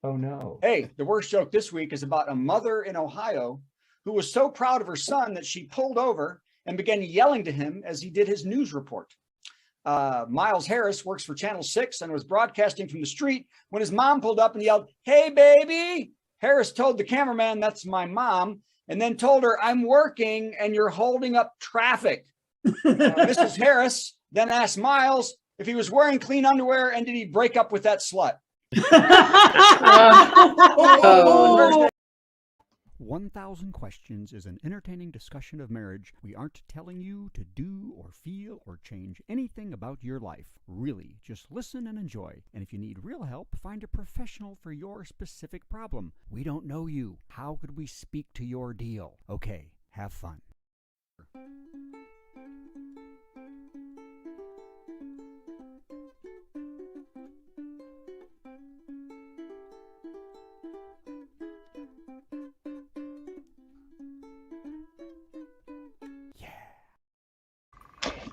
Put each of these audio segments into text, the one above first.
Oh, no. Hey, the worst joke this week is about a mother in Ohio who was so proud of her son that she pulled over and began yelling to him as he did his news report. Miles Harris works for Channel 6 and was broadcasting from the street when his mom pulled up and yelled, "Hey, baby." Harris told the cameraman, "That's my mom," and then told her, "I'm working and you're holding up traffic." Mrs. Harris then asked Miles if he was wearing clean underwear and did he break up with that slut. 1,000 Questions is an entertaining discussion of marriage. We aren't telling you to do or feel or change anything about your life. Really, just listen and enjoy. And if you need real help, find a professional for your specific problem. We don't know you. How could we speak to your deal? Okay, have fun.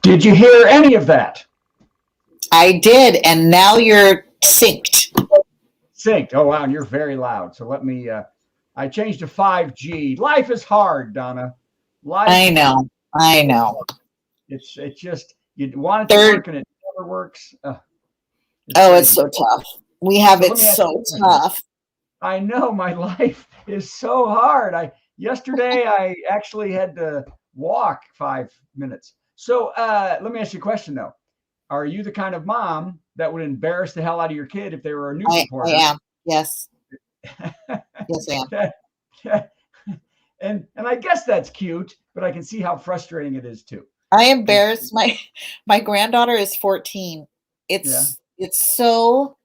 Did you hear any of that? I did, and now you're synced. Synced. Oh, wow, and you're very loud. So let me, I changed to 5G. Life is hard, Donna. I know. It's just, you want it to work and it never works. It's so tough. We have it so tough. I know, my life is so hard. Yesterday I actually had to walk 5 minutes. So let me ask you a question, though. Are you the kind of mom that would embarrass the hell out of your kid if they were a news reporter? I am. Yes. Yes, I am. And I guess that's cute, but I can see how frustrating it is too. I embarrass my granddaughter is 14. It's so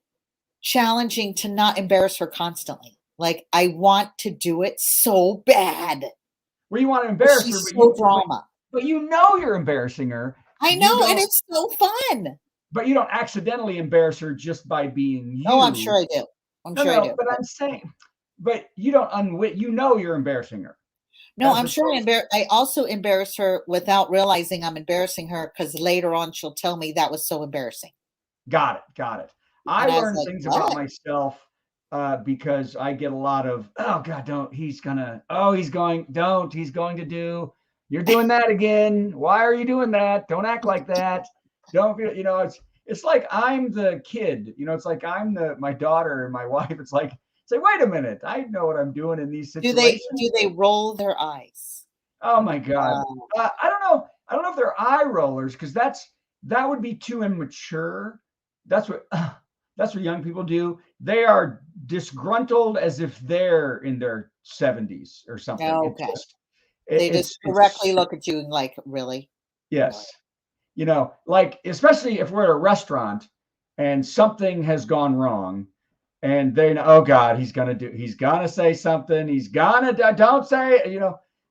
challenging to not embarrass her constantly. Like, I want to do it so bad. Well, you want to embarrass her, but drama. But you know you're embarrassing her. I know, and it's so fun. But you don't accidentally embarrass her just by being you. Oh, I'm sure I do. I do. But I'm saying, but you don't you know you're embarrassing her. No, I'm sure I also embarrass her without realizing I'm embarrassing her, because later on she'll tell me that was so embarrassing. Got it. I learned things about myself because I get a lot of, oh God, he's going to do, you're doing that again. Why are you doing that? Don't act like that. Don't, it's like I'm the kid, it's like I'm my daughter and my wife. It's like, say, wait a minute. I know what I'm doing in these situations. Do they roll their eyes? Oh my God. I don't know. I don't know if they're eye rollers, because that would be too immature. That's what young people do. They are disgruntled as if they're in their 70s or something. Okay. They just directly look at you and like, really? Yes. Like, especially if we're at a restaurant and something has gone wrong and they know, oh God, he's going to say something. Don't say,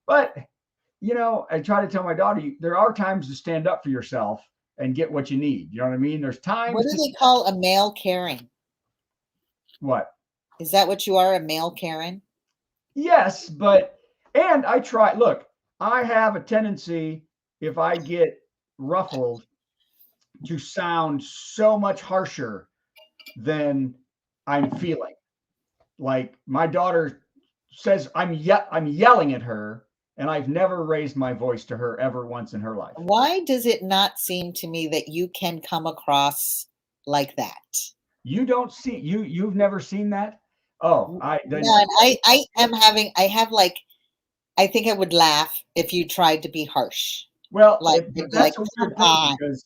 but, I try to tell my daughter, there are times to stand up for yourself and get what you need. You know what I mean? There's times. What do they call a male Karen? What? Is that what you are, a male Karen? Yes, and I try, look, I have a tendency, if I get ruffled, to sound so much harsher than I'm feeling. Like, my daughter says I'm yelling at her, and I've never raised my voice to her ever once in her life. Why does it not seem to me that you can come across like that? You don't see, you've never seen that? Oh, I think I would laugh if you tried to be harsh. Well, that's a weird thing, because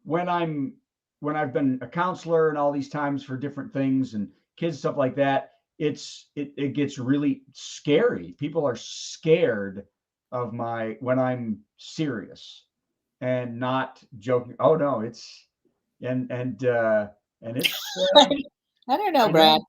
when I've been a counselor and all these times for different things and kids, stuff like that, it gets really scary. People are scared of when I'm serious and not joking. Oh no, it's and it's I don't know, Brad.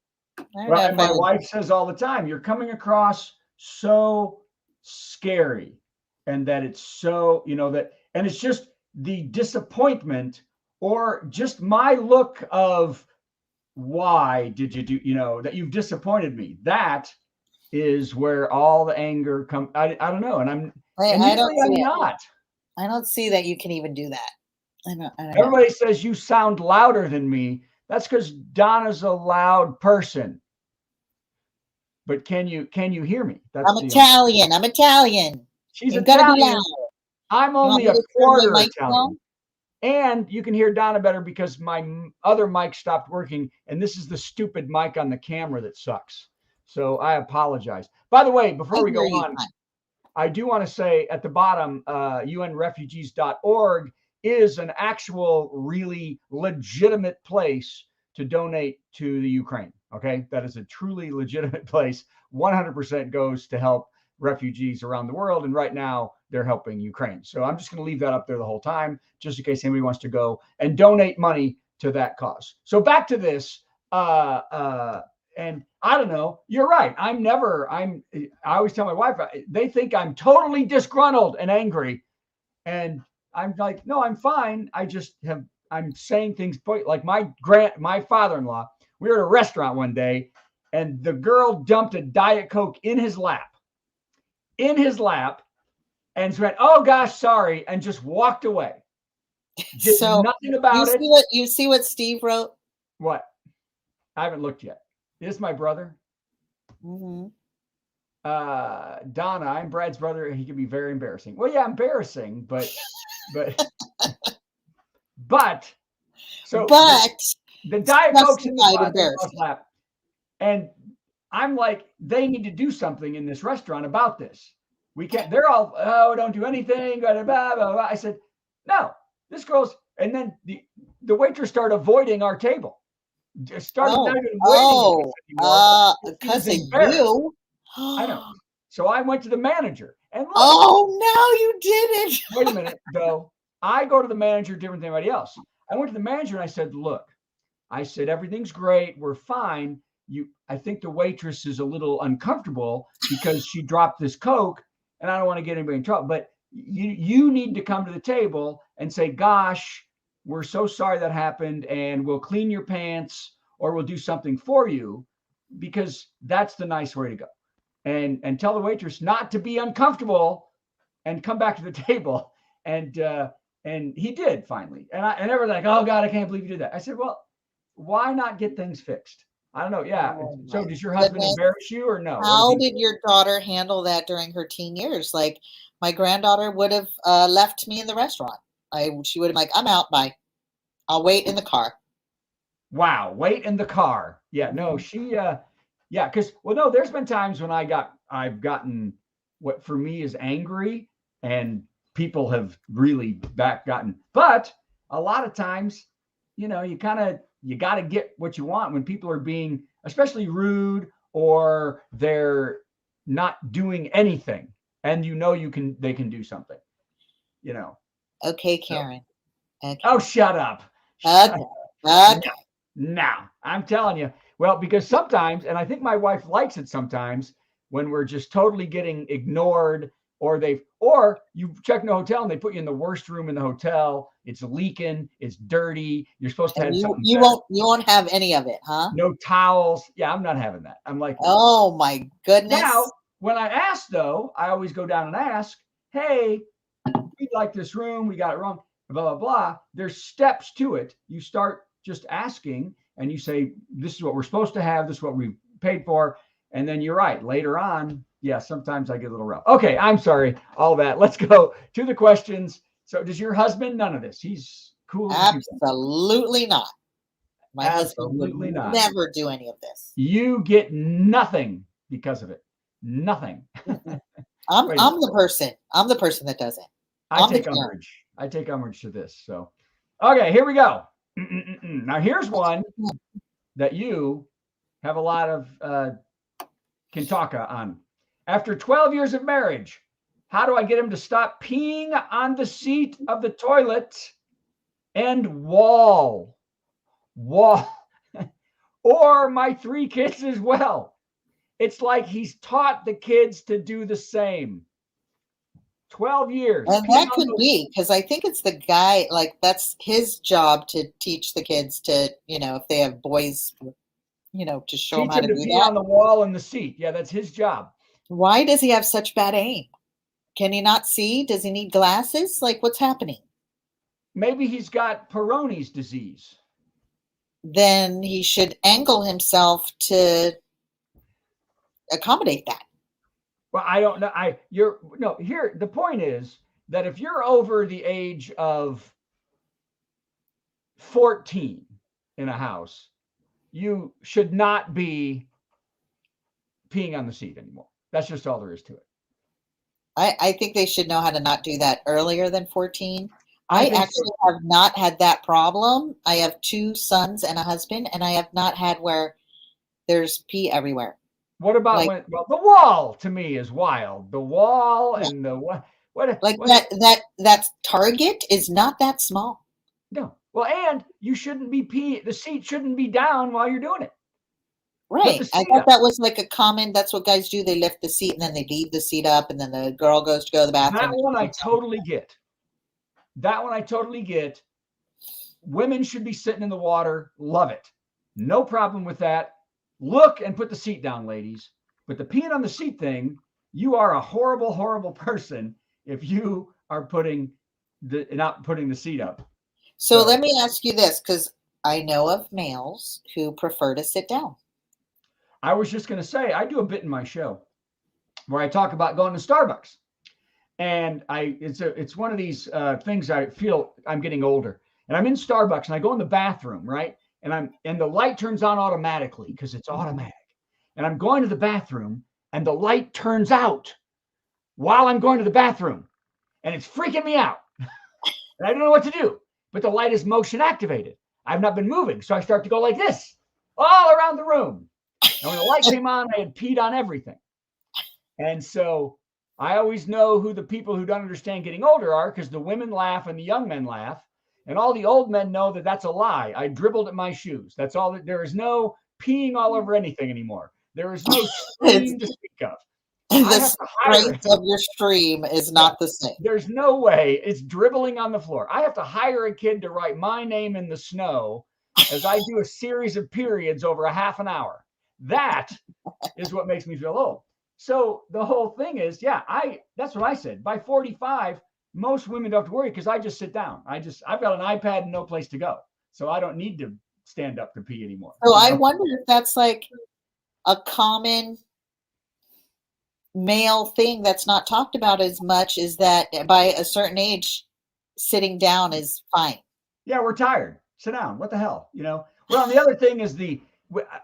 Well, my wife says all the time, you're coming across so scary, and that it's so, and it's just the disappointment, or just my look of, why did you do, that you've disappointed me. That is where all the anger comes. I don't know. And I'm not. I don't see that you can even do that. I don't Everybody says you sound louder than me. That's because Donna's a loud person. But can you hear me? I'm Italian. I'm Italian. She's You're gonna be Italian. loud. I'm only a quarter Italian. And you can hear Donna better because my other mic stopped working. And this is the stupid mic on the camera that sucks. So I apologize. By the way, before we go on, I do want to say at the bottom, unrefugees.org is an actual, really legitimate place to donate to the Ukraine. Okay. That is a truly legitimate place. 100% goes to help refugees around the world. And right now they're helping Ukraine. So I'm just going to leave that up there the whole time, just in case anybody wants to go and donate money to that cause. So back to this, and I don't know, you're right. I always tell my wife, they think I'm totally disgruntled and angry. And I'm like, no, I'm fine. I'm saying things like my father-in-law, we were at a restaurant one day and the girl dumped a Diet Coke in his lap and went, oh gosh, sorry. And just walked away. Did nothing about it. You see what Steve wrote? What? I haven't looked yet. Is my brother? Mm-hmm. Donna, I'm Brad's brother. He can be very embarrassing. Well, yeah, embarrassing, but the Diet Coke's in the lap. And I'm like, they need to do something in this restaurant about this. We can't, they're all, oh, don't do anything. Blah, blah, blah, blah. I said, no, this girl's, and then the waitress started avoiding our table. Started not even waiting because of you. I know. So I went to the manager and look, no, you didn't. Wait a minute, though. I go to the manager different than anybody else. I went to the manager and I said, look, everything's great. We're fine. I think the waitress is a little uncomfortable because she dropped this Coke and I don't want to get anybody in trouble. But you need to come to the table and say, gosh, we're so sorry that happened and we'll clean your pants or we'll do something for you, because that's the nice way to go. And tell the waitress not to be uncomfortable and come back to the table. And he did finally. And everyone's like, oh God, I can't believe you did that. I said, well, why not get things fixed? I don't know. Yeah. So does your husband embarrass you or no? How did your daughter handle that during her teen years? Like my granddaughter would have left me in the restaurant. She would have been like, I'm out. Bye. I'll wait in the car. Wow. Wait in the car. Yeah. No, yeah. Cause no, there's been times when I've gotten what for me is angry and people have really gotten, but a lot of times, you got to get what you want when people are being especially rude or they're not doing anything and they can do something, Okay, Karen. So, okay. Oh, shut up. Okay. Now, I'm telling you, well, because sometimes, and I think my wife likes it sometimes when we're just totally getting ignored or you check in a hotel and they put you in the worst room in the hotel. It's leaking. It's dirty. You're supposed to have something. You won't have any of it, huh? No towels. Yeah, I'm not having that. I'm like, oh my goodness. Now, when I ask though, I always go down and ask, hey, we like this room. We got it wrong. Blah, blah, blah. There's steps to it. You start just asking and you say, this is what we're supposed to have. This is what we paid for. And then you're right. Later on, yeah, sometimes I get a little rough. Okay, I'm sorry. All that. Let's go to the questions. So does your husband? None of this. He's cool. Absolutely not. My husband would never do any of this. You get nothing because of it. Nothing. I'm the person. I'm the person that does it. I take umbrage to this. So, okay, here we go. Now here's one that you have a lot of can talk on. After 12 years of marriage, how do I get him to stop peeing on the seat of the toilet and wall? Or my 3 kids as well. It's like he's taught the kids to do the same. 12 years. And that could be because I think it's the guy, like that's his job to teach the kids to, if they have boys, to show them how to do pee on the wall and the seat. Yeah, that's his job. Why does he have such bad aim? Can he not see? Does he need glasses? Like what's happening? Maybe he's got Peyronie's disease. Then he should angle himself to accommodate that. Well, I don't know. Here, the point is that if you're over the age of 14 in a house, you should not be peeing on the seat anymore. That's just all there is to it. I think they should know how to not do that earlier than 14. I actually have not had that problem. I have 2 sons and a husband, and I have not had where there's pee everywhere. What about the wall to me is wild. The wall and the what that target is not that small. No. Well, and you shouldn't be peeing. The seat shouldn't be down while you're doing it. Right. I thought that was like a common, that's what guys do. They lift the seat and then they leave the seat up and then the girl goes to go to the bathroom. That one I totally get. Women should be sitting in the water. Love it. No problem with that. Look and put the seat down, ladies. But the peeing on the seat thing, you are a horrible, horrible person if you are not putting the seat up. So let me ask you this, because I know of males who prefer to sit down. I was just going to say, I do a bit in my show where I talk about going to Starbucks. And it's one of these things I feel I'm getting older. And I'm in Starbucks and I go in the bathroom, right? And the light turns on automatically because it's automatic. And I'm going to the bathroom and the light turns out while I'm going to the bathroom. And it's freaking me out. And I don't know what to do. But the light is motion activated. I've not been moving. So I start to go like this all around the room. And when the light came on, I had peed on everything. And so I always know who the people who don't understand getting older are, because the women laugh and the young men laugh. And all the old men know that that's a lie. I dribbled at my shoes. That's all. There is no peeing all over anything anymore. There is no stream to speak of. The strength of your stream is not the same. There's no way. It's dribbling on the floor. I have to hire a kid to write my name in the snow as I do a series of periods over a half an hour. That is what makes me feel old. So the whole thing is, that's what I said. By 45, most women don't have to worry because I just sit down. I've got an iPad and no place to go. So I don't need to stand up to pee anymore. So I wonder if that's like a common male thing that's not talked about as much, is that by a certain age, sitting down is fine. Yeah, we're tired. Sit down. What the hell? Well, and the other thing is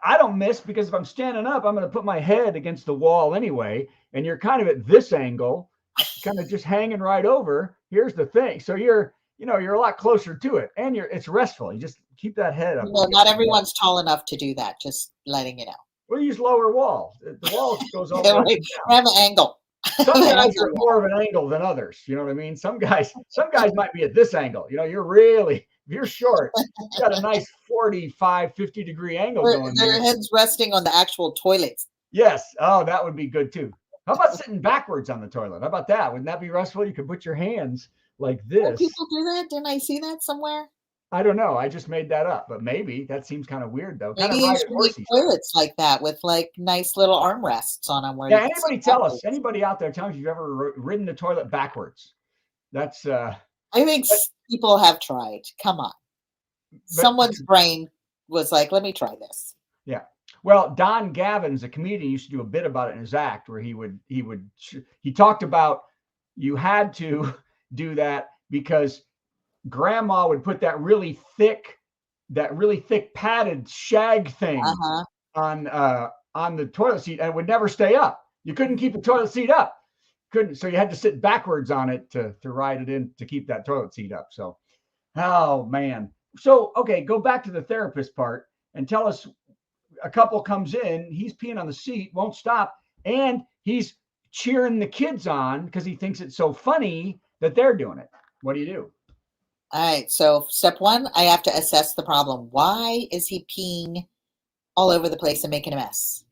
I don't miss, because if I'm standing up, I'm going to put my head against the wall anyway. And you're kind of at this angle, kind of just hanging right over. Here's the thing. So you're a lot closer to it, and it's restful. You just keep that head up. No, not everyone's tall enough to do that. Just letting you know. We'll use lower wall. The wall goes all the way down. Have an angle. Some guys are more of an angle than others. You know what I mean? Some guys might be at this angle. If you're short, you got a nice 45, 50 degree angle going. Their heads resting on the actual toilets. Yes. Oh, that would be good too. How about sitting backwards on the toilet? How about that? Wouldn't that be restful? You could put your hands like this. Do people do that? Didn't I see that somewhere? I don't know. I just made that up, but maybe that seems kind of weird though. Maybe you should make toilets like that with like nice little armrests on them. Anybody out there tell me if you've ever ridden the toilet backwards? That's I think people have tried. Come on. Someone's brain was like, let me try this. Yeah. Well, Don Gavin's a comedian, used to do a bit about it in his act where he talked about you had to do that because grandma would put that really thick padded shag thing on the toilet seat, and it would never stay up. You couldn't keep the toilet seat up. So you had to sit backwards on it to ride it in to keep that toilet seat up. So, oh man. So, okay, go back to the therapist part and tell us, a couple comes in, he's peeing on the seat, won't stop, and he's cheering the kids on because he thinks it's so funny that they're doing it. What do you do? All right. So step one, I have to assess the problem. Why is he peeing all over the place and making a mess?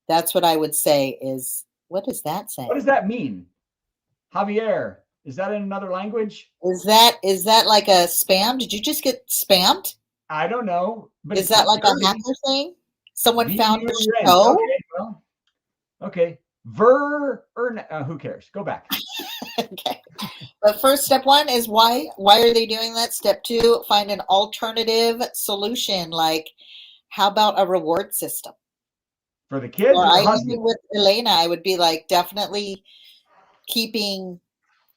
That's what I would say is, what does that say? What does that mean? Javier, is that in another language? Is that like a spam? Did you just get spammed? I don't know. But is that like a hacker thing? Someone found your show? Okay. Who cares? Go back. Okay. But first, step one is why are they doing that? Step two, find an alternative solution. Like, how about a reward system? For the kids Or or the I husband? even with Elena, I would be like definitely keeping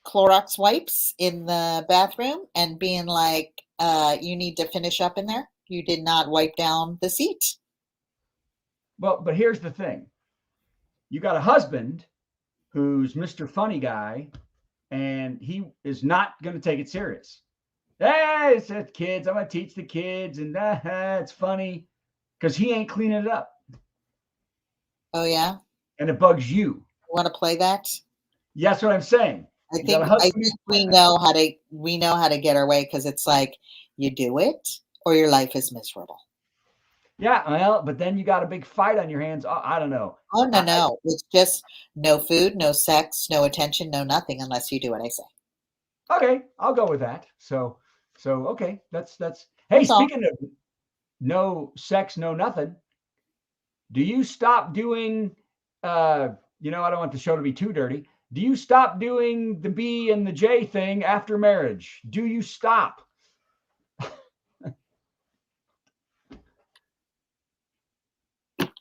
Clorox wipes in the bathroom and being like, you need to finish up in there. You did not wipe down the seat. Well, but here's the thing. You got a husband who's Mr. Funny Guy, and he is not going to take it serious. Hey, it's kids. I'm going to teach the kids, and it's funny because he ain't cleaning it up. Oh yeah, and it bugs you. You want to play that? Yeah, that's what I'm saying. I think we know how to get our way, because it's like you do it or your life is miserable. Yeah, well, but then you got a big fight on your hands. I don't know. Oh no. It's just no food, no sex, no attention, no nothing unless you do what I say. Okay, I'll go with that. So okay, that's hey, speaking of no sex, no nothing, do you stop doing I don't want the show to be too dirty. Do you stop doing the B and the J thing after marriage? Do you stop?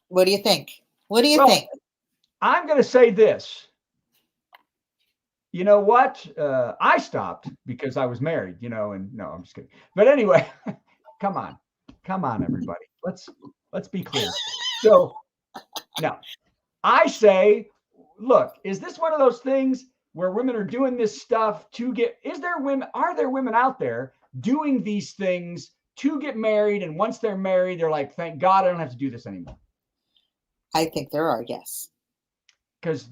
What do you think? What do you think? I'm going to say this. You know what? I stopped because I was married, and no, I'm just kidding. But anyway, come on, everybody. Let's be clear. So now I say, look, is this one of those things where women are doing this stuff are there women out there doing these things to get married? And once they're married, they're like, thank God I don't have to do this anymore. I think there are, yes. Because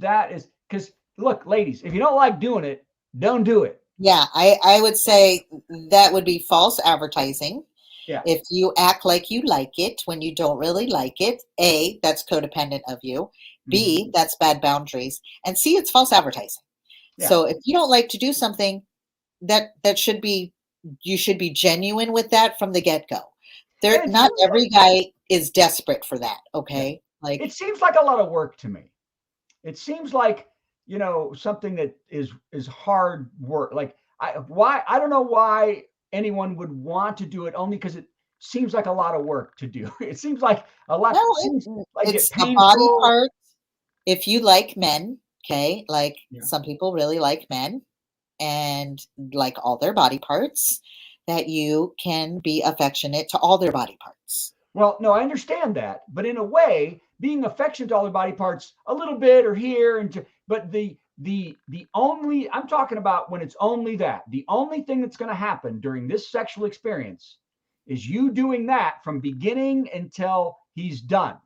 look, ladies, if you don't like doing it, don't do it. Yeah, I would say that would be false advertising. Yeah. If you act like you like it when you don't really like it, A, that's codependent of you. B, that's bad boundaries. And C, it's false advertising. Yeah. So if you don't like to do something, you should be genuine with that from the get-go. Not every guy is desperate for that. Okay. Yeah. Like, it seems like a lot of work to me. It seems like, something that is hard work. Like I don't know why anyone would want to do it, only because it seems like a lot of work to do. It seems like a lot. It's a body part. If you like men, okay, some people really like men and like all their body parts, that you can be affectionate to all their body parts. Well, no, I understand that, but in a way, being affectionate to all their body parts a little bit or here but the only, I'm talking about when it's only that. The only thing that's going to happen during this sexual experience is you doing that from beginning until he's done.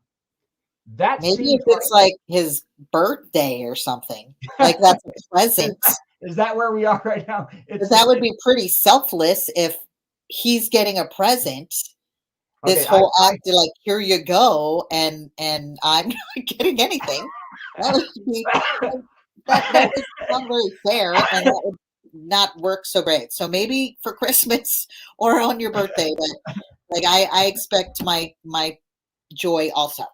That maybe if it's like his birthday or something, like that's a present. Is that where we are right now? That would be pretty selfless if he's getting a present. This whole act, like, here you go, and I'm not getting anything. That would not very fair, and that would not work so great. So maybe for Christmas or on your birthday, but like I expect my joy also.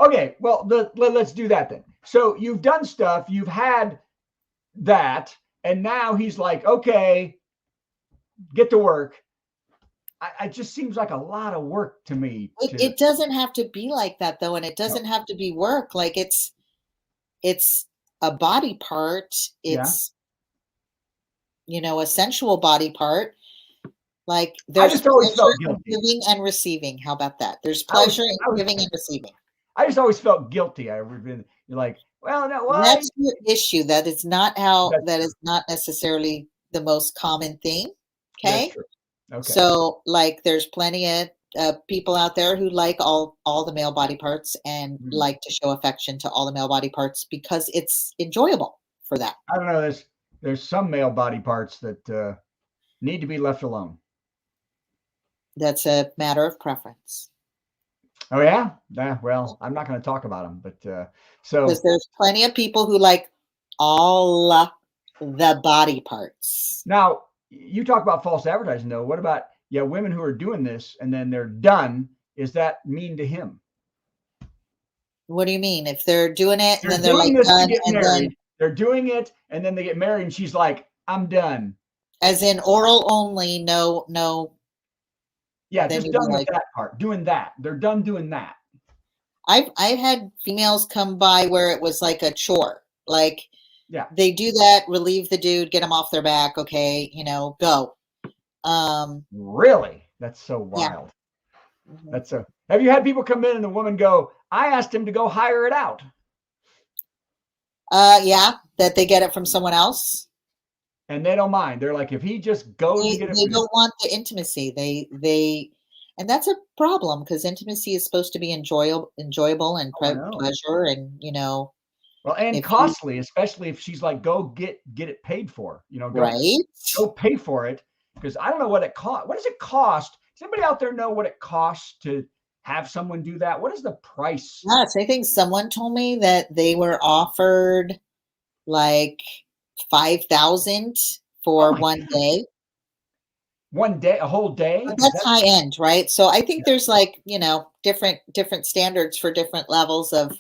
Okay, well, let's do that then. So you've done stuff, you've had that, and now he's like, okay, get to work. It just seems like a lot of work to me. It doesn't have to be like that, though, and it doesn't have to be work. Like it's a body part. It's a sensual body part. Like there's pleasure in giving and receiving. How about that? There's pleasure in giving and receiving. I just always felt guilty. You're like, well, no, why? That's your issue. That is not not necessarily the most common thing. Okay. Okay. So, like, there's plenty of people out there who like all the male body parts and like to show affection to all the male body parts because it's enjoyable for that. I don't know. There's some male body parts that need to be left alone. That's a matter of preference. Oh yeah. Well, I'm not going to talk about them, but because there's plenty of people who like all the body parts. Now, you talk about false advertising, though. What about women who are doing this and then they're done? Is that mean to him? What do you mean? If they're doing it and then they're like done, and then they're doing it and then they get married and she's like, I'm done. As in oral only, no. Yeah, just done with that part. Doing that. They're done doing that. I've had females come by where it was like a chore. Like, Yeah. they do that, relieve the dude, get him off their back. Okay, go. Really? That's so Yeah. wild. That's so. Have you had people come in and the woman go, I asked him to go hire it out? Yeah, that they get it from someone else. And they don't mind. They're like, if he just goes and get it. They don't want the intimacy. And that's a problem because intimacy is supposed to be enjoyable and pleasure and, Well, and costly, especially if she's like, go get it paid for, go pay for it. Because I don't know what it costs. What does it cost? Does anybody out there know what it costs to have someone do that? What is the price? Yes, I think someone told me that they were offered like $5,000 for one day. 1 day, a whole day? But that's high end, right? So I think there's like, different standards for different levels of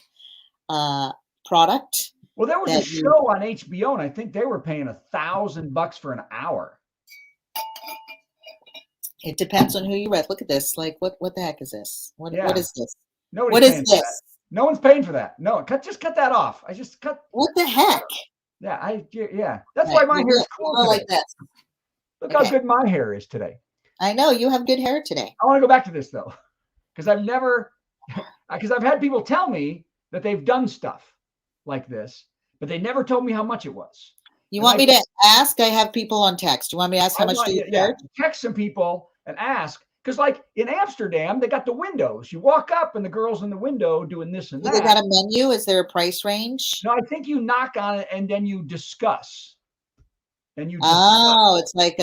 product. Well, there was a show on HBO, and I think they were paying $1,000 for an hour. It depends on who you're with. Look at this. Like, what the heck is this? What is this? Nobody's what is this? That. No one's paying for that. No, just cut that off. I just cut. What the heck? Yeah. That's why my hair is cool like this. Look how good my hair is today. I know you have good hair today. I want to go back to this though, because I've had people tell me that they've done stuff like this, but they never told me how much it was. You want me to ask? I have people on text. You want me to ask how much do you charge? Text some people and ask. Because like in Amsterdam, they got the windows. You walk up and the girl's in the window doing this and that. They got a menu. Is there a price range? No, I think you knock on it and then you discuss. It's like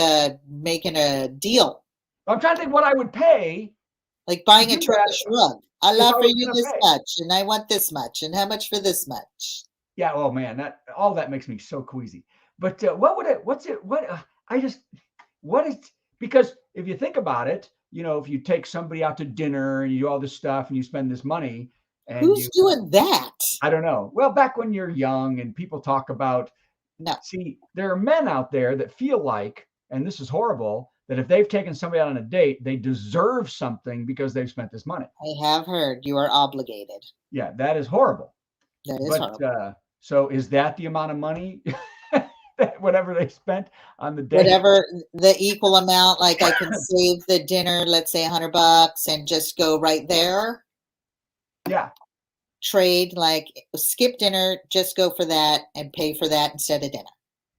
making a deal. I'm trying to think what I would pay. Like buying a Turkish rug. I'll offer you this much, and I want this much, and how much for this much? Yeah. Oh man, all that makes me so queasy. But because if you think about it, if you take somebody out to dinner and you do all this stuff and you spend this money. And who's doing that? I don't know. Well, back when you're young and people talk about, see, there are men out there that feel like, and this is horrible, that if they've taken somebody out on a date, they deserve something because they've spent this money. I have heard you are obligated. Yeah, that is horrible. That is horrible. So is that the amount of money? Whatever they spent on the day, whatever the equal amount, like I can save the dinner, let's say $100 and just go right there. Yeah. Trade, like skip dinner, just go for that and pay for that instead of dinner.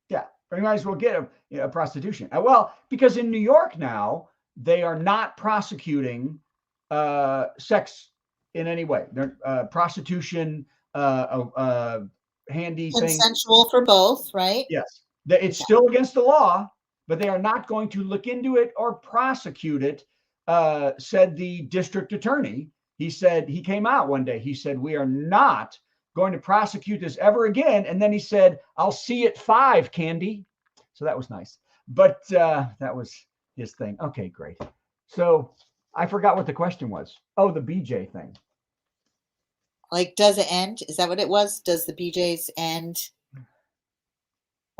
Yeah. Or you might as well get a prostitution. Well, because in New York now, they are not prosecuting sex in any way. They're prostitution, handy thing. Consensual for both, right? Yes. It's still against the law, but they are not going to look into it or prosecute it, said the district attorney. He said, he came out one day. He said, we are not going to prosecute this ever again. And then he said, I'll see you at 5, Candy. So that was nice. But that was his thing. Okay, great. So I forgot what the question was. Oh, the BJ thing. Like, does it end? Is that what it was? Does the BJs end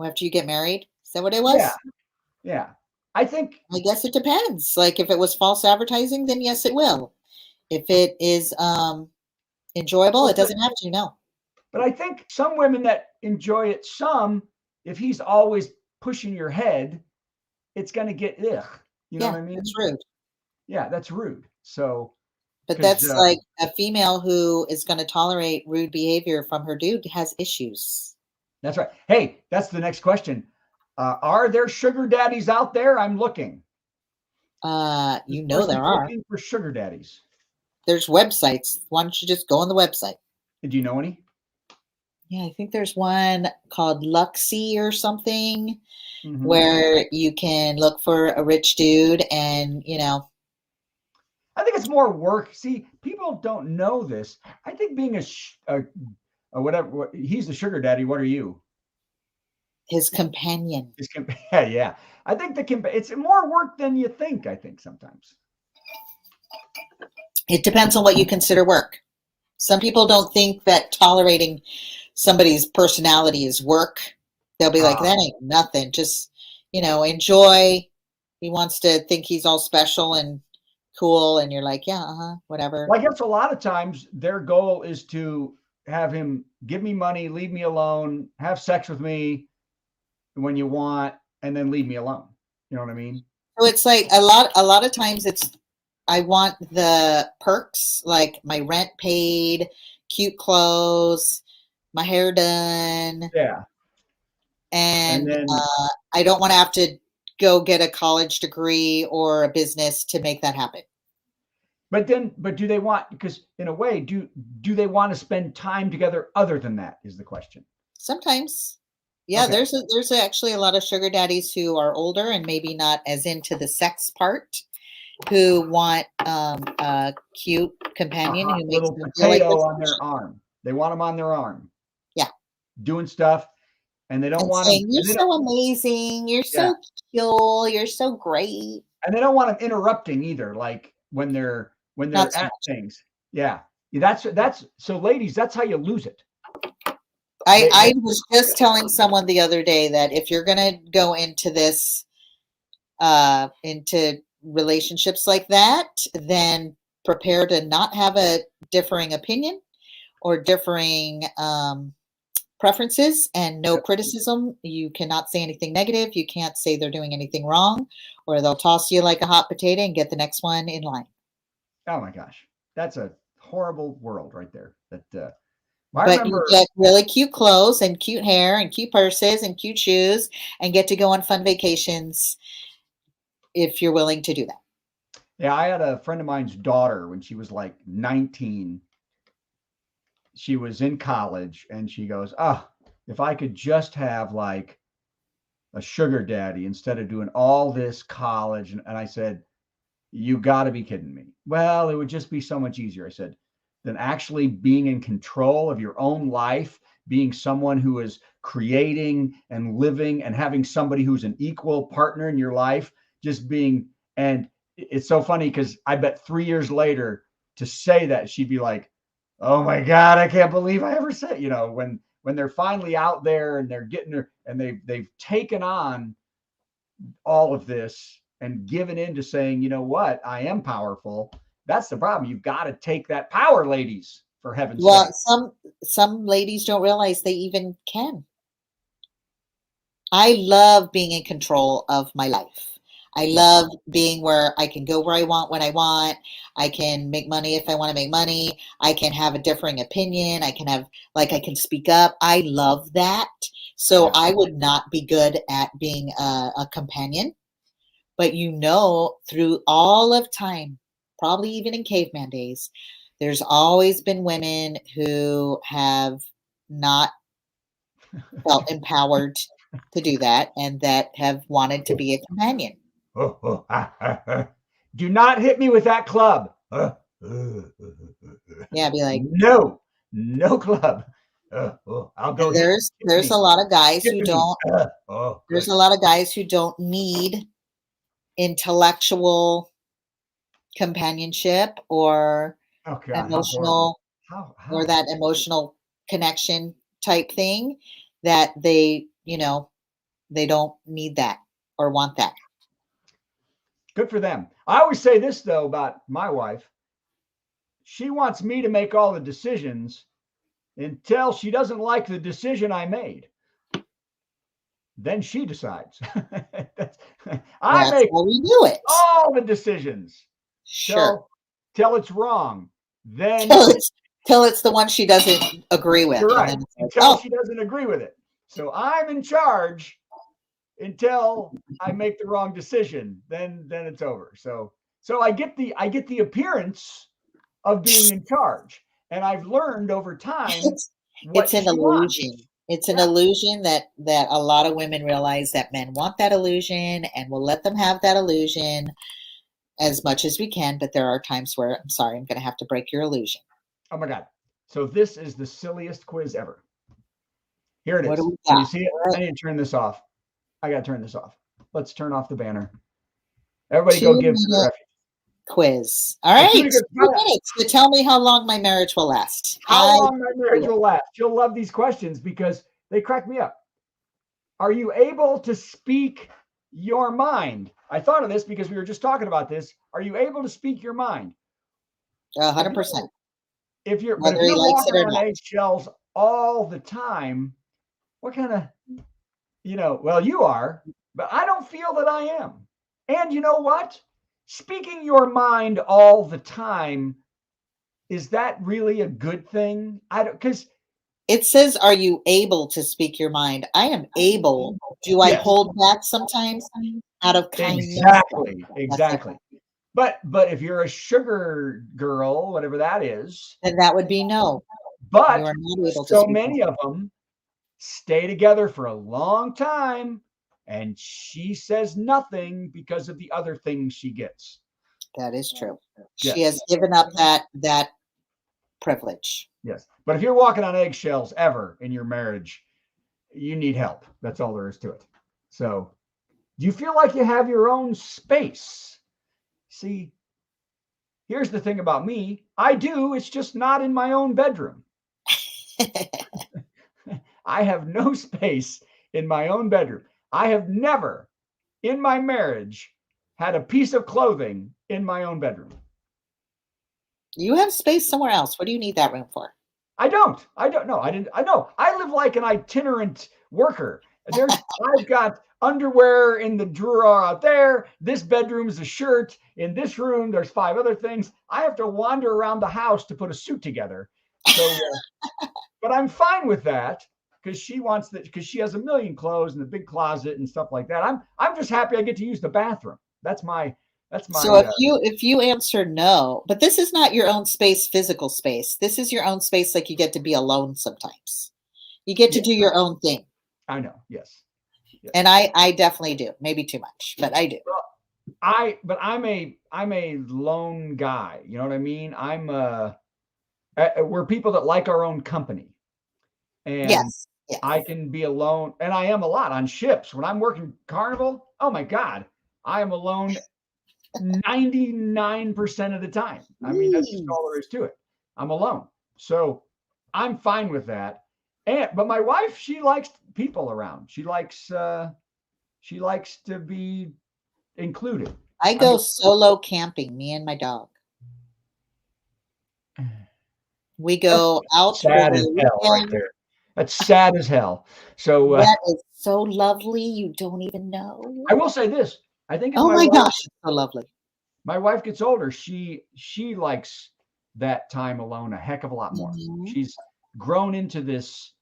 after you get married? Is that what it was? Yeah. I guess it depends. Like, if it was false advertising, then yes, it will. If it is enjoyable, it doesn't have to, no. But I think some women that enjoy it, if he's always pushing your head, it's going to get ugh. You know what I mean? That's rude. Yeah, that's rude. So. But that's like a female who is going to tolerate rude behavior from her dude has issues. That's right. Hey, that's the next question. Are there sugar daddies out there? I'm looking. There are. Looking for sugar daddies. There's websites. Why don't you just go on the website? Do you know any? Yeah, I think there's one called Luxy or something where you can look for a rich dude and, I think it's more work. See, people don't know this. I think being whatever, he's the sugar daddy. What are you? His companion. Yeah. I think it's more work than you think, I think sometimes. It depends on what you consider work. Some people don't think that tolerating somebody's personality is work. They'll be like, that ain't nothing. Just, enjoy. He wants to think he's all special and cool and you're like, yeah, whatever. Well, I guess a lot of times their goal is to have him give me money, leave me alone, have sex with me when you want, and then leave me alone. You know what I mean? So it's like a lot of times I want the perks, like my rent paid, cute clothes, my hair done. Yeah. And then I don't want to have to go get a college degree or a business to make that happen. But do they want, because in a way, do they want to spend time together other than that is the question. Sometimes. Yeah, Okay. there's actually a lot of sugar daddies who are older and maybe not as into the sex part, who want a cute companion who makes little them feel like potato on their arm. They want them on their arm. Yeah. Doing stuff, and they don't and want saying, them. You're so amazing. You're so cute. You're so great. And they don't want them interrupting either, like when they're at things. Yeah. That's so ladies, that's how you lose it. I was just telling someone the other day that if you're gonna go into this into relationships like that, then prepare to not have a differing opinion or differing preferences and no criticism. You cannot say anything negative. You can't say they're doing anything wrong, or they'll toss you like a hot potato and get the next one in line. Oh my gosh, that's a horrible world right there. That but you get really cute clothes and cute hair and cute purses and cute shoes and get to go on fun vacations if you're willing to do that. Yeah, I had a friend of mine's daughter when she was like 19. She was in college and she goes, "Oh, if I could just have like a sugar daddy instead of doing all this college." And I said, "You got to be kidding me." Well, it would just be so much easier. I said, than actually being in control of your own life, being someone who is creating and living and having somebody who's an equal partner in your life, just being. And it's so funny because I bet 3 years later to say that, she'd be like, "Oh my God, I can't believe I ever said," when they're finally out there and they're getting there and they've taken on all of this and given in to saying, you know what, I am powerful. That's the problem. You've got to take that power, ladies, for heaven's sake. Well, some ladies don't realize they even can. I love being in control of my life. I love being where I can go where I want when I want. I can make money if I want to make money. I can have a differing opinion. I can speak up. I love that. So I would not be good at being a companion. But through all of time, probably even in caveman days, there's always been women who have not felt empowered to do that and that have wanted to be a companion. Do not hit me with that club. Yeah, be like, no club. I'll go. There's a lot of guys who don't. There's a lot of guys who don't need intellectual companionship or emotional or that emotional connection type thing, that they don't need that or want that. Good for them. I always say this though about my wife. She wants me to make all the decisions until she doesn't like the decision I made. Then she decides. I make how we do it. all the decisions. Sure. Till it's wrong. Then till it's the one she doesn't agree with. You're right. Until she doesn't agree with it. So I'm in charge until I make the wrong decision. Then it's over. So I get the appearance of being in charge. And I've learned over time it's an illusion. It's an illusion that a lot of women realize that men want that illusion and will let them have that illusion as much as we can. But there are times where, I'm sorry, I'm going to have to break your illusion. Oh my God. So this is the silliest quiz ever. Here it is. Can you see it? Right. I need to turn this off. I got to turn this off. Let's turn off the banner. Everybody go give the quiz. All right. 2 minutes to tell me how long my marriage will last. How long my marriage will last. You'll love these questions because they crack me up. Are you able to speak your mind? I thought of this because we were just talking about this. Are you able to speak your mind? 100%. If you're Whether he walking likes it or on not. eggshells all the time, what kind of, well, you are, but I don't feel that I am. And you know what? Speaking your mind all the time, is that really a good thing? I don't, because It says, are you able to speak your mind? I am able. Do I Yes. hold back sometimes out of kindness? Exactly. But if you're a sugar girl, whatever that is, Then that would be no. You but are not able to so speak many your of them stay together for a long time, and she says nothing because of the other things she gets. That is true. Yes. She has given up that privilege. Yes. But if you're walking on eggshells ever in your marriage, you need help. That's all there is to it. So, do you feel like you have your own space? See, here's the thing about me. I do. It's just not in my own bedroom. I have no space in my own bedroom. I have never in my marriage had a piece of clothing in my own bedroom. You have space somewhere else. What do you need that room for? I don't know. I know. I live like an itinerant worker. I've got underwear in the drawer out there. This bedroom is a shirt. In this room, there's 5 other things. I have to wander around the house to put a suit together. So, but I'm fine with that because she wants that, because she has a million clothes in the big closet and stuff like that. I'm just happy I get to use the bathroom. That's my. So if you answer no, but this is not your own space, physical space. This is your own space, like you get to be alone sometimes. You get to do your own thing. I know, yes. And I definitely do. Maybe too much, but I do. Well, I'm a lone guy. You know what I mean? We're people that like our own company. And yes. I can be alone, and I am a lot on ships. When I'm working Carnival, oh my God, I am alone 99% of the time. I mean, that's just all there is to it. I'm alone. So I'm fine with that. But my wife, she likes people around. She likes to be included. I go solo camping, me and my dog. We go out for sad as the hell right weekend. there. That's sad as hell. So that is so lovely. You don't even know. I will say this. I think oh my gosh, it's so lovely. My wife gets older, she likes that time alone a heck of a lot more. Mm-hmm. She's grown into this,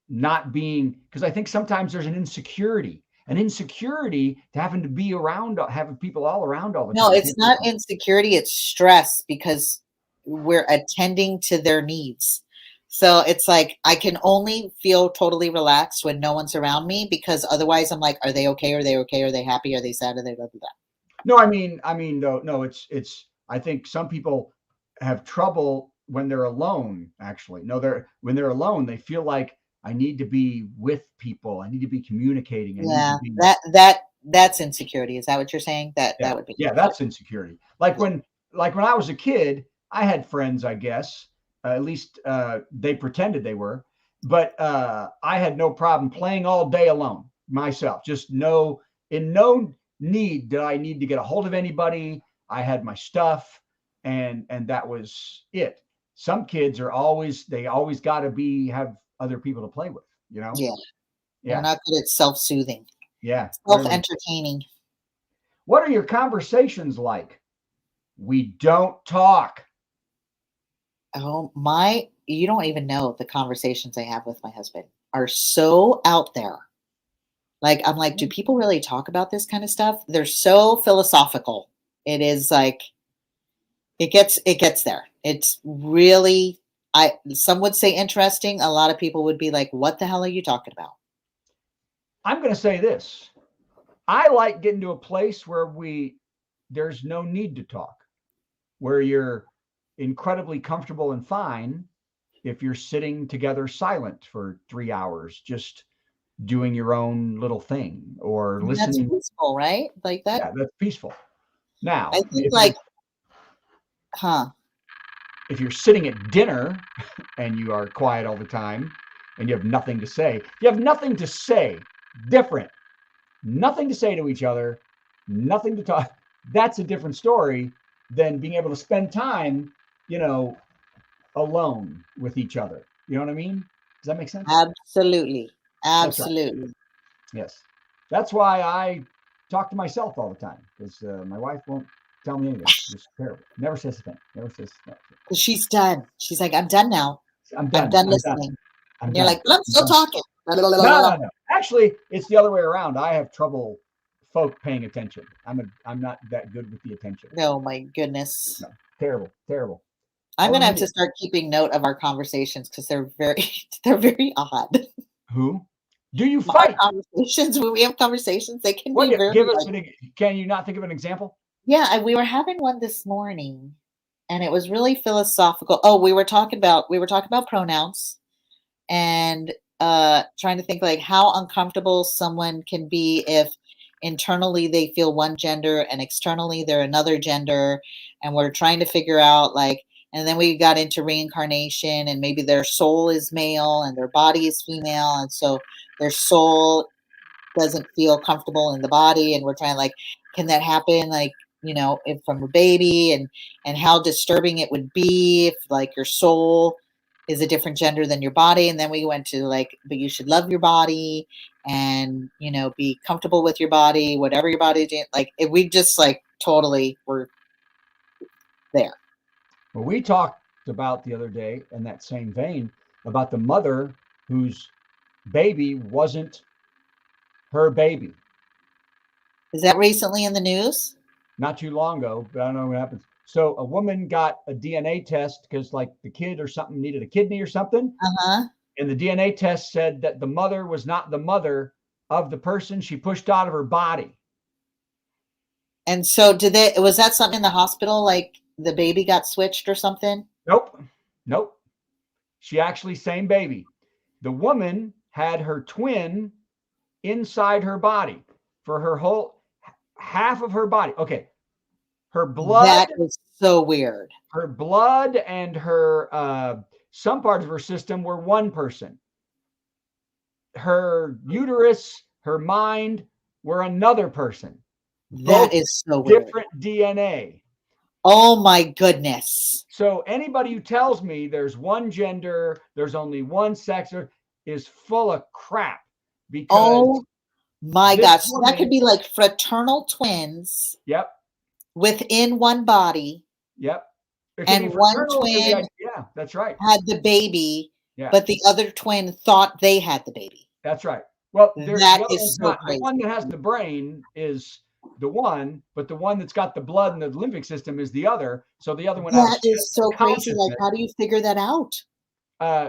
not being, because I think sometimes there's an insecurity to having to be around, having people all around all the time. No, it's not insecurity, it's stress, because we're attending to their needs. So it's like I can only feel totally relaxed when no one's around me, because otherwise I'm like, are they okay? Are they okay? Are they happy? Are they sad? Are they blah, blah, blah? No, I mean, no, it's, I think some people have trouble when they're alone, actually. No, when they're alone, they feel like I need to be with people. I need to be communicating. That's insecurity. Is that what you're saying? That would be. Yeah, that's insecurity. Like when I was a kid, I had friends, I guess, at least they pretended they were, but I had no problem playing all day alone myself. Just in no need did I need to get a hold of anybody. I had my stuff, and that was it. Some kids always got to have other people to play with, Yeah. They're not good at self-soothing. Yeah. Self-entertaining. What are your conversations like? We don't talk. Oh, you don't even know the conversations I have with my husband are so out there. Like, I'm like, do people really talk about this kind of stuff? They're so philosophical. It is like, it gets there. It's really, some would say interesting. A lot of people would be like, what the hell are you talking about? I'm going to say this. I like getting to a place where there's no need to talk, where you're incredibly comfortable and fine if you're sitting together silent for 3 hours, just doing your own little thing or listening. That's peaceful, right? Like that. Yeah, that's peaceful. Now, I think if you're sitting at dinner and you are quiet all the time and you have nothing to say, different, nothing to say to each other, nothing to talk. That's a different story than being able to spend time, alone with each other. You know what I mean? Does that make sense? Absolutely. That's right. Absolutely. Yes. That's why I talk to myself all the time, because my wife won't tell me anything. Just terrible. Never says a thing. Never says no. Because she's done. She's like, I'm done now. I'm done. I'm done I'm listening. done. I'm And you're done. like, but I'm still talking. No. Actually, it's the other way around. I have trouble folk paying attention. I'm not that good with the attention. No, my goodness. No. Terrible. I'm gonna have to start keeping note of our conversations because they're very odd. Who? Do you fight? Our conversations when we have conversations, they can Well, be very. Give us can you not think of an example? Yeah, we were having one this morning, and it was really philosophical. Oh, we were talking about pronouns, and trying to think like how uncomfortable someone can be if internally they feel one gender and externally they're another gender, and we're trying to figure out like. And then we got into reincarnation, and maybe their soul is male and their body is female, and so their soul doesn't feel comfortable in the body, and we're trying like, can that happen? Like, if from a baby, and how disturbing it would be if like your soul is a different gender than your body. And then we went to like, but you should love your body and be comfortable with your body, whatever your body is. Like, if we just like totally were there. Well, we talked about the other day in that same vein about the mother whose baby wasn't her baby. Is that recently in the news? Not too long ago, but I don't know what happens. So a woman got a DNA test because like the kid or something needed a kidney or something. Uh-huh. And the DNA test said that the mother was not the mother of the person she pushed out of her body. And so was that something in the hospital? Like the baby got switched or something? Nope. She actually, same baby. The woman had her twin inside her body for her whole half of her body. Okay. Her blood. That is so weird. Her blood and her, some parts of her system were one person. Her uterus, her mind were another person. That is so weird. Different DNA. Oh my goodness. So anybody who tells me there's one gender, there's only one sex, is full of crap. Because oh my gosh. So that could be like fraternal twins. Yep. Within one body. Yep. And one twin that's right. had the baby, but the other twin thought they had the baby. That's right. Well, that is so crazy. The one that has the brain is the one, but the one that's got the blood and the limbic system is the other. So the other one is so crazy. Like, how do you figure that out?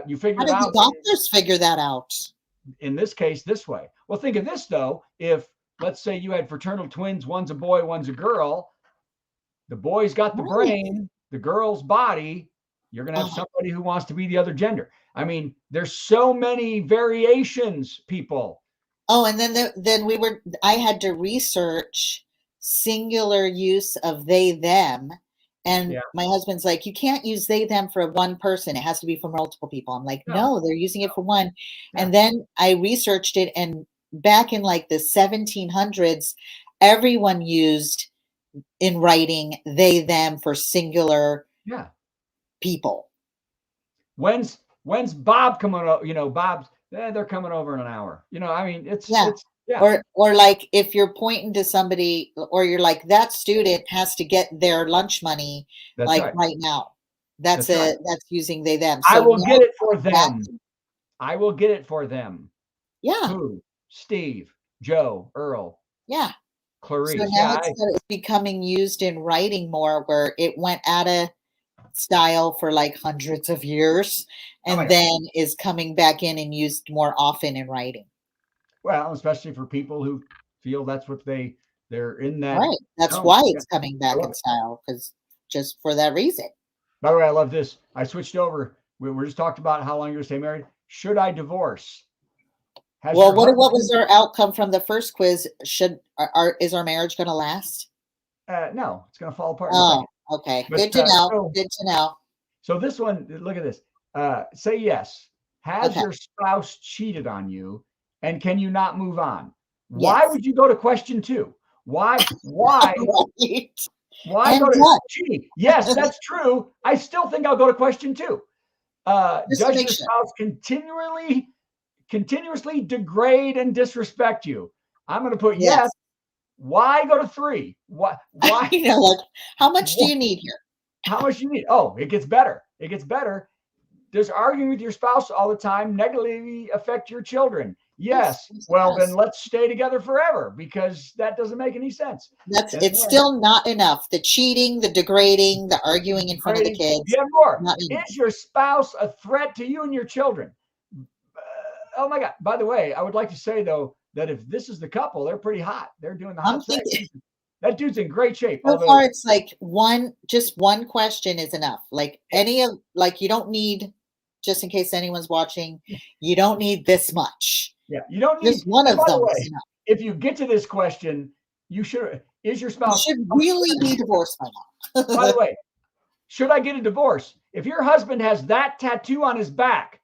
You figure it out. How did the doctors figure that out? In this case, this way. Well, think of this though. If let's say you had fraternal twins, one's a boy, one's a girl. The boy's got the brain, the girl's body. You're going to have somebody who wants to be the other gender. I mean, there's so many variations, people. Oh, and then I had to research singular use of they, them. And my husband's like, you can't use they, them for one person. It has to be for multiple people. I'm like, no, they're using it for one. Yeah. And then I researched it. And back in like the 1700s, everyone used in writing they, them for singular people. When's Bob coming over? Bob's they're coming over in an hour. I mean, it's Or like if you're pointing to somebody, or you're like, that student has to get their lunch money right now. That's using they, them. So I will get it for them. I will get it for them. Yeah. Who? Steve, Joe, Earl. Yeah. Clarice. So now it's becoming used in writing more, where it went out of style for like hundreds of years, and then is coming back in and used more often in writing. Well, especially for people who feel that's what they're in that. Right. That's why it's coming back in style, because just for that reason. By the way, I love this. I switched over. We're just talking about how long you're going to stay married. Should I divorce? What was our outcome from the first quiz? Is our marriage going to last? No, it's going to fall apart. Oh, okay. Good to know. Good to know. So this one, look at this. Say yes. Has your spouse cheated on you, and can you not move on? Why would you go to question 2? Why Right. why go And to what? G? Yes, that's true. I still think I'll go to question 2. Just to Does make your sure. spouse continuously degrade and disrespect you? I'm going to put yes. Yes. Why go to 3? Why? You know, like, how much do you need here? How much do you need? Oh, it gets better. It gets better. Does arguing with your spouse all the time negatively affect your children? Yes. Well, then let's stay together forever, because that doesn't make any sense. It's still not enough. The cheating, the degrading, the arguing in front of the kids. You have more. Not enough. Is your spouse a threat to you and your children? Oh my God. By the way, I would like to say, though, that if this is the couple, they're pretty hot. They're doing the hot sex. That dude's in great shape. So far, it's like just one question is enough. Like you don't need, just in case anyone's watching, you don't need this much. Yeah, you don't need just one of them is enough. If you get to this question, you should. Is your spouse? You should really be divorced by now. By the way, should I get a divorce? If your husband has that tattoo on his back,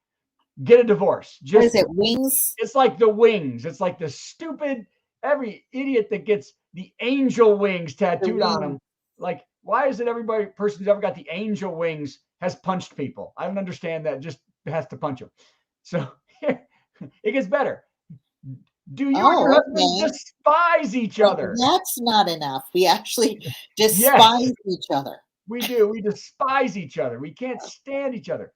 get a divorce. What is it, wings? It's like the wings. It's like the stupid, every idiot that gets the angel wings tattooed on them. Like, why is it person who's ever got the angel wings has punched people? I don't understand that. Just has to punch them. So it gets better. Do you and your husband despise each other? That's not enough. We actually despise each other. We do. We despise each other. We can't stand each other.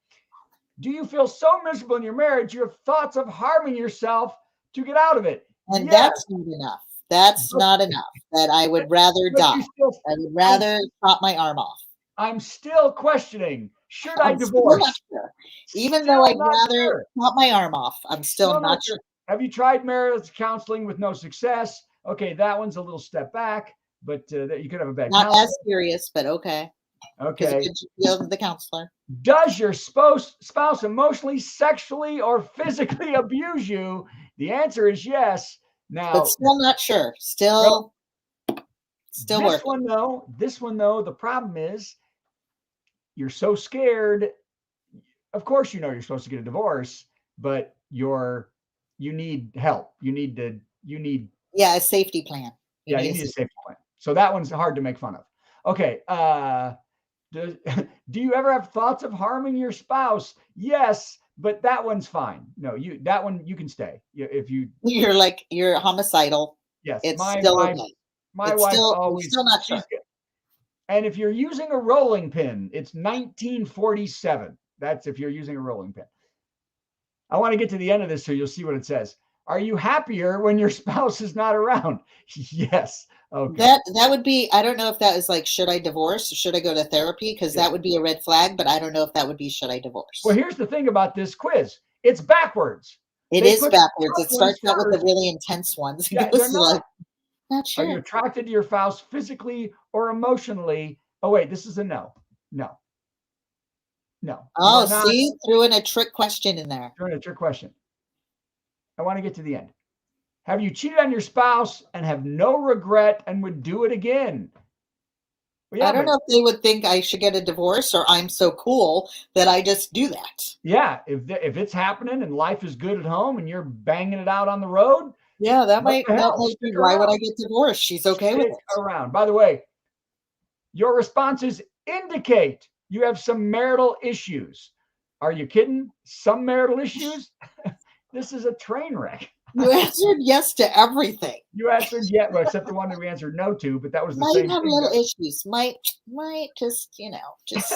Do you feel so miserable in your marriage you have thoughts of harming yourself to get out of it? And that's not enough. That's not enough. That I would rather die. I would rather chop my arm off. I'm still questioning. Should I divorce? Sure. Even though I'd rather chop my arm off, I'm still not sure. Have you tried marriage counseling with no success? Okay, that one's a little step back, but you could have a bad not counselor. As serious, but okay. Okay. The counselor. Does your spouse emotionally, sexually, or physically abuse you? The answer is yes. Now, but still not sure. Still this one though, the problem is you're so scared. Of course, you know you're supposed to get a divorce, but you need help. You need a safety plan. You need a safety plan. So that one's hard to make fun of. Okay. Do you ever have thoughts of harming your spouse? Yes, but that one's fine. No, that one you can stay. You're homicidal. Yes, it's my wife always still not sure. And if you're using a rolling pin, it's 1947. That's if you're using a rolling pin. I want to get to the end of this so you'll see what it says. Are you happier when your spouse is not around? Yes. Okay. That would be, I don't know if that is like, should I divorce or should I go to therapy? Because that would be a red flag, but I don't know if that would be, should I divorce? Well, here's the thing about this quiz. It's backwards. It is backwards. It starts out with the really intense ones. Yeah, not sure. Are you attracted to your spouse physically or emotionally? Oh, wait, this is a no. No. Oh, see, threw in a trick question in there. Threw in a trick question. I want to get to the end. Have you cheated on your spouse and have no regret and would do it again? Well, I don't know if they would think I should get a divorce or I'm so cool that I just do that. Yeah, if it's happening and life is good at home and you're banging it out on the road. Yeah, that might be why would I get divorced? She's okay with it. Around. By the way, your responses indicate you have some marital issues. Are you kidding? Some marital issues? This is a train wreck. You answered yes to everything. You answered yes, well, except the one that we answered no to, but that was the same. Might have little issues. Might just, just.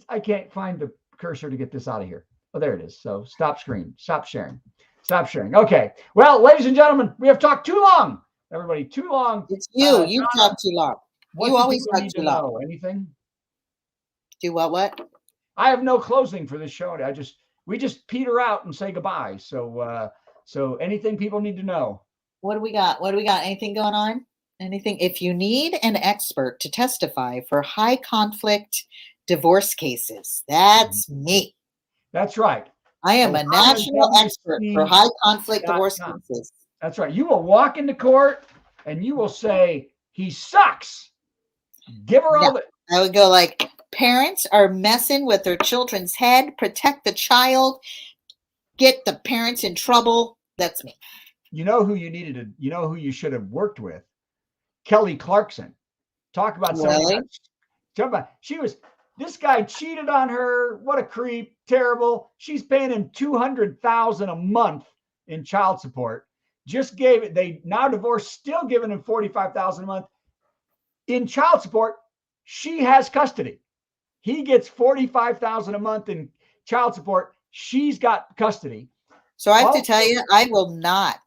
I can't find the cursor to get this out of here. Oh, there it is. So stop screen. Stop sharing. Stop sharing. Okay. Well, ladies and gentlemen, we have talked too long. Everybody, too long. It's you. You've talked too long. You always talk too long. Anything? Do what? I have no closing for this show. We just peter out and say goodbye. So anything people need to know. What do we got? Anything going on? Anything? If you need an expert to testify for high conflict divorce cases, that's me. That's right. I am a national expert for high conflict divorce cases. That's right. You will walk into court and you will say, he sucks. Give her all the... I would go like, parents are messing with their children's head. Protect the child. Get the parents in trouble. That's me. You know who you should have worked with? Kelly Clarkson. Talk about somebody. This guy cheated on her. What a creep. Terrible. She's paying him $200,000 a month in child support. They now divorced, still giving him $45,000 a month in child support. She has custody. He gets $45,000 a month in child support. She's got custody. So I have to tell you, I will not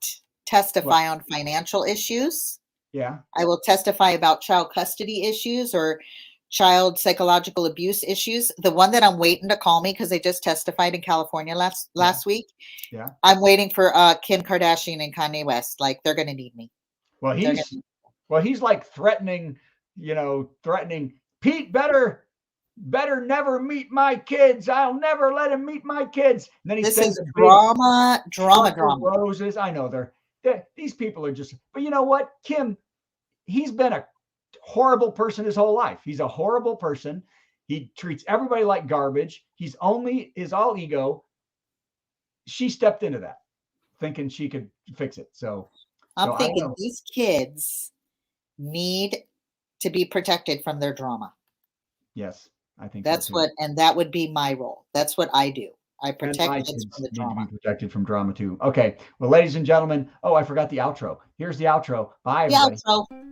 testify on financial issues. Yeah. I will testify about child custody issues or child psychological abuse issues. The one that I'm waiting to call me, because they just testified in California last week. Yeah. I'm waiting for Kim Kardashian and Kanye West. Like, they're going to need me. Well, he's like threatening Pete better never meet my kids. I'll never let him meet my kids. And then he sends drama. Roses. I know these people are just, but you know what? Kim, he's been a horrible person his whole life. He's a horrible person. He treats everybody like garbage. Is all ego. She stepped into that thinking she could fix it. So I'm thinking these kids need to be protected from their drama. Yes, I think that's and that would be my role. That's what I do. I protect kids from the drama. Need to be protected from drama too. Okay. Well, ladies and gentlemen, I forgot the outro. Here's the outro. Bye, everybody. The outro.